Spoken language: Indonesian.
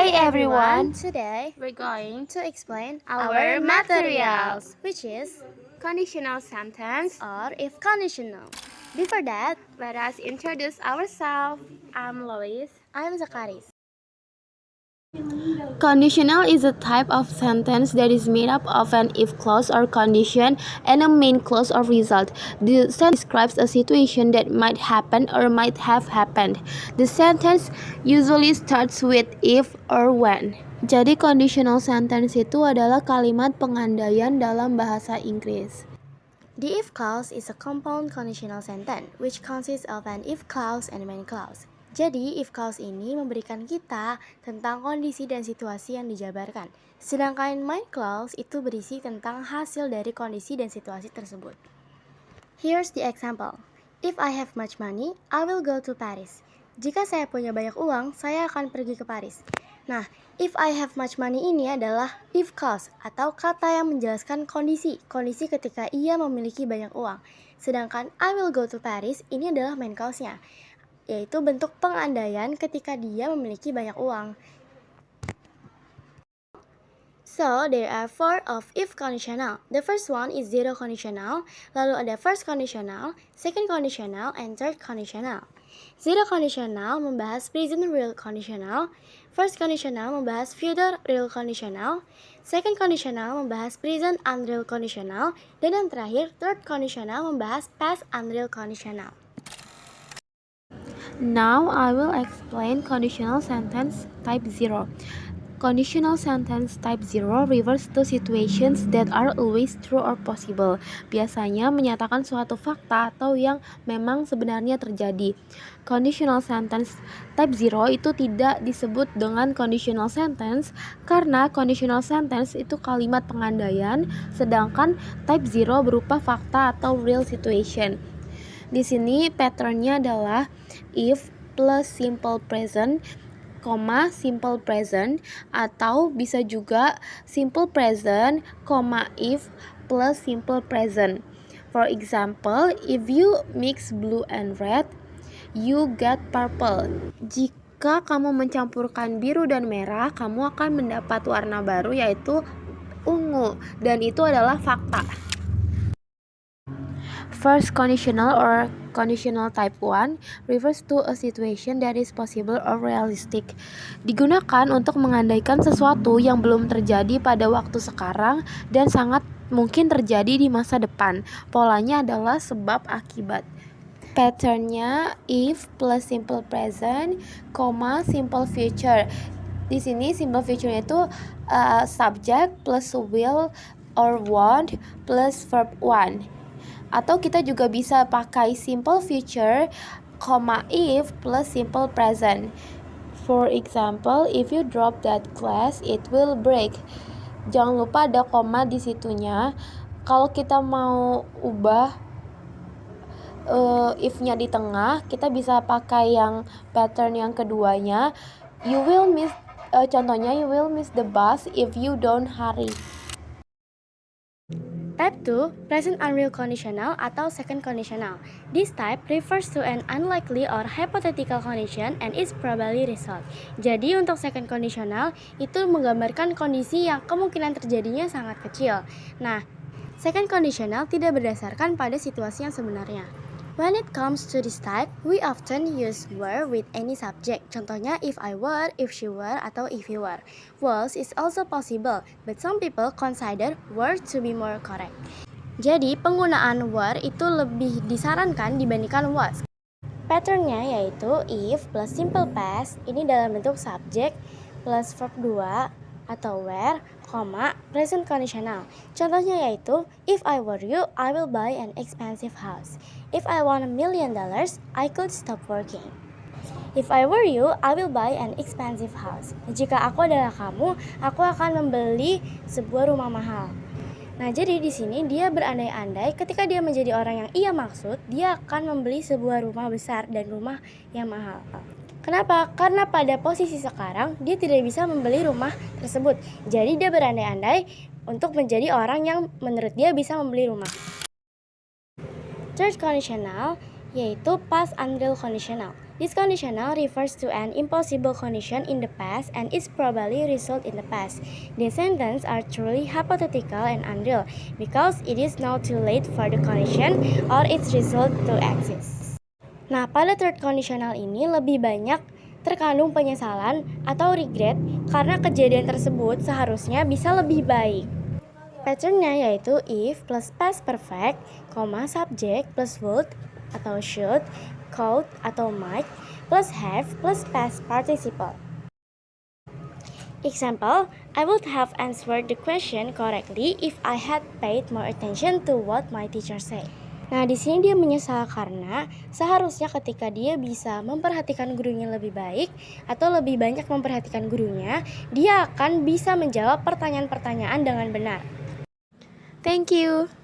Hi everyone! Today We're going to explain our materials, which is conditional sentence. or if conditional. Before that, Let us introduce ourselves. I'm Lois. I'm Zakaris. Conditional is a type of sentence that is made up of an if clause or condition and a main clause or result. The sentence describes a situation that might happen or might have happened. The sentence usually starts with if or when. Jadi conditional sentence itu adalah kalimat pengandaian dalam bahasa Inggris. The if clause is a compound conditional sentence which consists of an if clause and main clause. Jadi, if clause ini memberikan kita tentang kondisi dan situasi yang dijabarkan. Sedangkan main clause itu berisi tentang hasil dari kondisi dan situasi tersebut. Here's the example. If I have much money, I will go to Paris. Jika saya punya banyak uang, saya akan pergi ke Paris. Nah, if I have much money ini adalah if clause atau kata yang menjelaskan kondisi ketika ia memiliki banyak uang. Sedangkan I will go to Paris ini adalah main clause-nya, yaitu bentuk pengandaian ketika dia memiliki banyak uang. So, there are 4 of if conditional. The first one is zero conditional, lalu ada first conditional, second conditional, and third conditional. Zero conditional membahas present real conditional, first conditional membahas future real conditional, second conditional membahas present unreal conditional, dan yang terakhir third conditional membahas past unreal conditional. Now I will explain conditional sentence type 0. Conditional sentence type 0 refers to situations that are always true or possible. Biasanya menyatakan suatu fakta atau yang memang sebenarnya terjadi. Conditional sentence type 0 itu tidak disebut dengan conditional sentence karena conditional sentence itu kalimat pengandaian, sedangkan type 0 berupa fakta atau real situation. Di sini patternnya adalah if plus simple present, simple present, atau bisa juga simple present, if plus simple present. For example, if you mix blue and red, you get purple. Jika kamu mencampurkan biru dan merah, kamu akan mendapat warna baru yaitu ungu, dan itu adalah fakta. First conditional or conditional type 1 refers to a situation that is possible or realistic. Digunakan untuk mengandaikan sesuatu yang belum terjadi pada waktu sekarang dan sangat mungkin terjadi di masa depan. Polanya adalah sebab akibat. Patternnya if plus simple present, simple future. Di sini simple future itu subject plus will or want plus verb one. Atau kita juga bisa pakai simple future, if plus simple present. For example, if you drop that glass, it will break. Jangan lupa ada koma di situnya. Kalau kita mau ubah if-nya di tengah, kita bisa pakai yang pattern yang keduanya. You will miss, contohnya you will miss the bus if you don't hurry. Type 2, present unreal conditional atau second conditional. This type refers to an unlikely or hypothetical condition and its probability result. Jadi untuk second conditional itu menggambarkan kondisi yang kemungkinan terjadinya sangat kecil. Nah, second conditional tidak berdasarkan pada situasi yang sebenarnya. When it comes to this type, we often use were with any subject. Contohnya if I were, if she were, atau if you were. Was is also possible, but some people consider were to be more correct. Jadi penggunaan were itu lebih disarankan dibandingkan was. Patternnya yaitu if plus simple past, ini dalam bentuk subject, plus verb 2 atau were, present conditional. Contohnya yaitu if I were you, I will buy an expensive house. If I want $1 million, I could stop working. If I were you, I will buy an expensive house. Jika aku adalah kamu, aku akan membeli sebuah rumah mahal. Nah, jadi di sini dia berandai-andai ketika dia menjadi orang yang ia maksud, dia akan membeli sebuah rumah besar dan rumah yang mahal. Kenapa? Karena pada posisi sekarang dia tidak bisa membeli rumah tersebut. Jadi dia berandai-andai untuk menjadi orang yang menurut dia bisa membeli rumah. Third conditional yaitu past unreal conditional. This conditional refers to an impossible condition in the past and is probably result in the past. These sentences are truly hypothetical and unreal because it is now too late for the condition or its result to exist. Nah, pada third conditional ini lebih banyak terkandung penyesalan atau regret karena kejadian tersebut seharusnya bisa lebih baik. Patternnya yaitu if plus past perfect, subject plus would atau should, could atau might, plus have plus past participle. Example, I would have answered the question correctly if I had paid more attention to what my teacher said. Nah, di sini dia menyesal karena seharusnya ketika dia bisa memperhatikan gurunya lebih baik atau lebih banyak memperhatikan gurunya, dia akan bisa menjawab pertanyaan-pertanyaan dengan benar. Thank you.